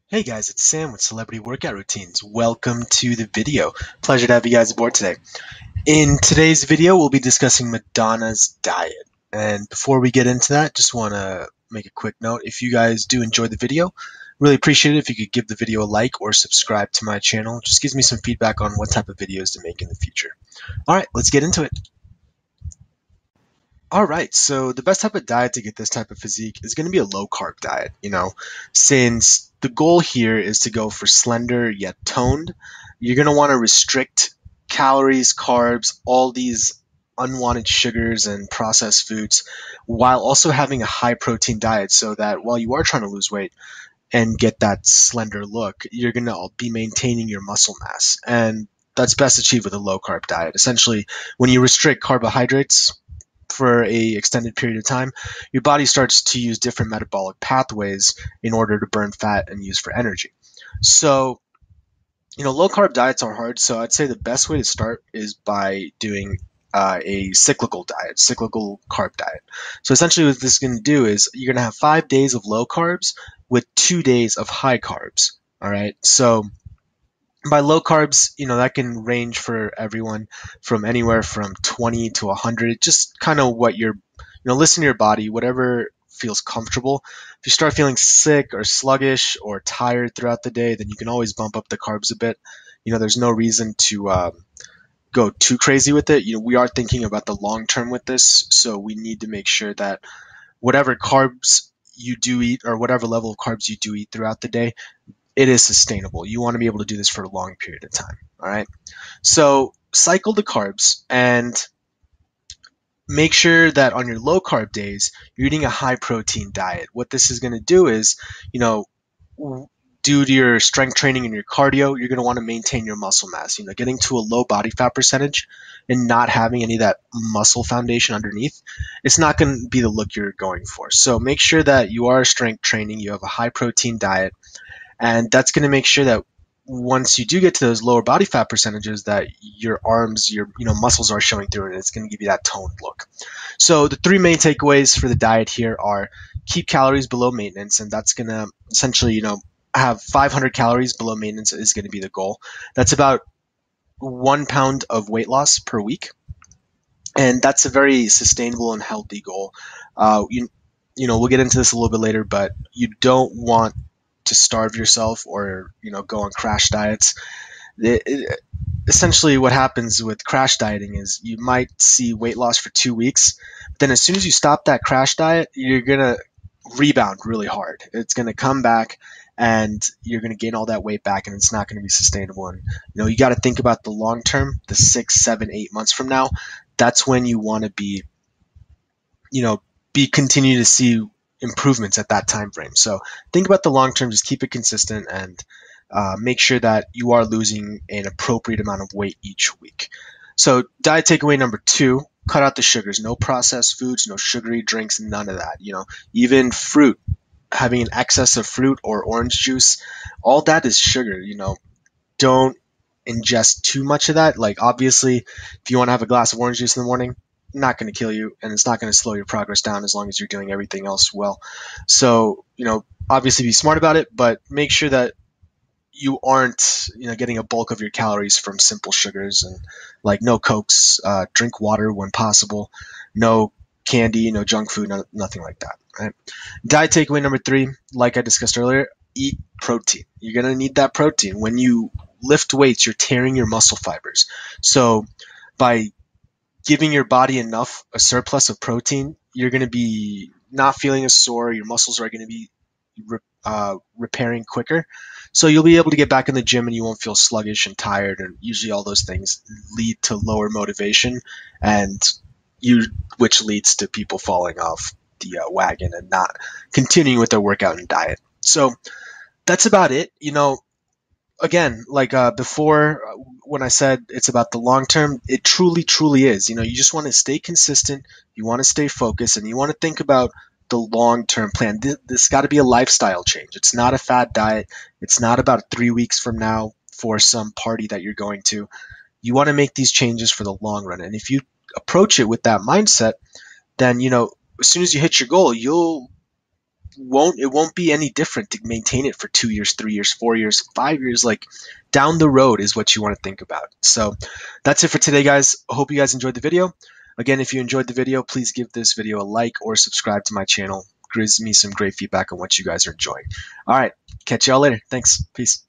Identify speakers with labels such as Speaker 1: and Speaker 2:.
Speaker 1: Hey guys, it's Sam with Celebrity Workout Routines. Welcome to the video. Pleasure to have you guys aboard today. In today's video, we'll be discussing Madonna's diet. And before we get into that, just want to make a quick note. If you guys do enjoy the video, really appreciate it if you could give the video a like or subscribe to my channel. It just gives me some feedback on what type of videos to make in the future. All right, let's get into it. All right, so the best type of diet to get this type of physique is going to be a low carb diet, since the goal here is to go for slender yet toned. You're going to want to restrict calories, carbs, all these unwanted sugars and processed foods while also having a high protein diet so that while you are trying to lose weight and get that slender look, you're going to be maintaining your muscle mass. And that's best achieved with a low carb diet. Essentially, when you restrict carbohydrates, for a extended period of time, your body starts to use different metabolic pathways in order to burn fat and use for energy. So, low carb diets are hard. So I'd say the best way to start is by doing a cyclical diet, cyclical carb diet. So essentially what this is going to do is you're going to have 5 days of low carbs with 2 days of high carbs. All right. So by low carbs, that can range for everyone from anywhere from 20 to 100, just kind of what listen to your body, whatever feels comfortable. If you start feeling sick or sluggish or tired throughout the day, then you can always bump up the carbs a bit. There's no reason to go too crazy with it. We are thinking about the long term with this, so we need to make sure that whatever carbs you do eat or whatever level of carbs you do eat throughout the day, it is sustainable. You want to be able to do this for a long period of time. All right. So cycle the carbs and make sure that on your low carb days, you're eating a high protein diet. What this is going to do is, due to your strength training and your cardio, you're going to want to maintain your muscle mass. Getting to a low body fat percentage and not having any of that muscle foundation underneath, it's not going to be the look you're going for. So make sure that you are strength training, you have a high protein diet, and that's going to make sure that once you do get to those lower body fat percentages, that your arms, your muscles are showing through, and it's going to give you that toned look. So the three main takeaways for the diet here are keep calories below maintenance, and that's going to essentially, have 500 calories below maintenance is going to be the goal. That's about 1 pound of weight loss per week, and that's a very sustainable and healthy goal. We'll get into this a little bit later, but you don't want to starve yourself or go on crash diets. Essentially what happens with crash dieting is you might see weight loss for 2 weeks, but then as soon as you stop that crash diet, you're going to rebound really hard. It's going to come back and you're going to gain all that weight back, and it's not going to be sustainable. And you got to think about the long term, the 6, 7, 8 months from now. That's when you want to be continue to see improvements at that time frame. So think about the long term, just keep it consistent, and make sure that you are losing an appropriate amount of weight each week. So diet takeaway number 2, cut out the sugars. No processed foods, no sugary drinks, none of that. Even fruit, having an excess of fruit or orange juice, all that is sugar. Don't ingest too much of that. Like, obviously, if you want to have a glass of orange juice in the morning, not going to kill you, and it's not going to slow your progress down as long as you're doing everything else well. So, obviously be smart about it, but make sure that you aren't, getting a bulk of your calories from simple sugars, and like no Cokes, drink water when possible, no candy, no junk food, nothing like that. Right? Diet takeaway number 3, like I discussed earlier, eat protein. You're going to need that protein. When you lift weights, you're tearing your muscle fibers. So by giving your body a surplus of protein, you're going to be not feeling as sore. Your muscles are going to be repairing quicker. So you'll be able to get back in the gym and you won't feel sluggish and tired. And usually all those things lead to lower motivation, and which leads to people falling off the wagon and not continuing with their workout and diet. So that's about it. Again, like before, when I said it's about the long term, it truly, truly is. You just want to stay consistent, you want to stay focused, and you want to think about the long term plan. This got to be a lifestyle change. It's not a fad diet. It's not about 3 weeks from now for some party that you're going to. You want to make these changes for the long run. And if you approach it with that mindset, then, as soon as you hit your goal, you'll won't be any different to maintain it for 2 years, 3 years, 4 years, 5 years. Like down the road is what you want to think about. So that's it for today, guys. I hope you guys enjoyed the video. Again, if you enjoyed the video, please give this video a like or subscribe to my channel. Gives me some great feedback on what you guys are enjoying. All right, catch y'all later. Thanks. Peace.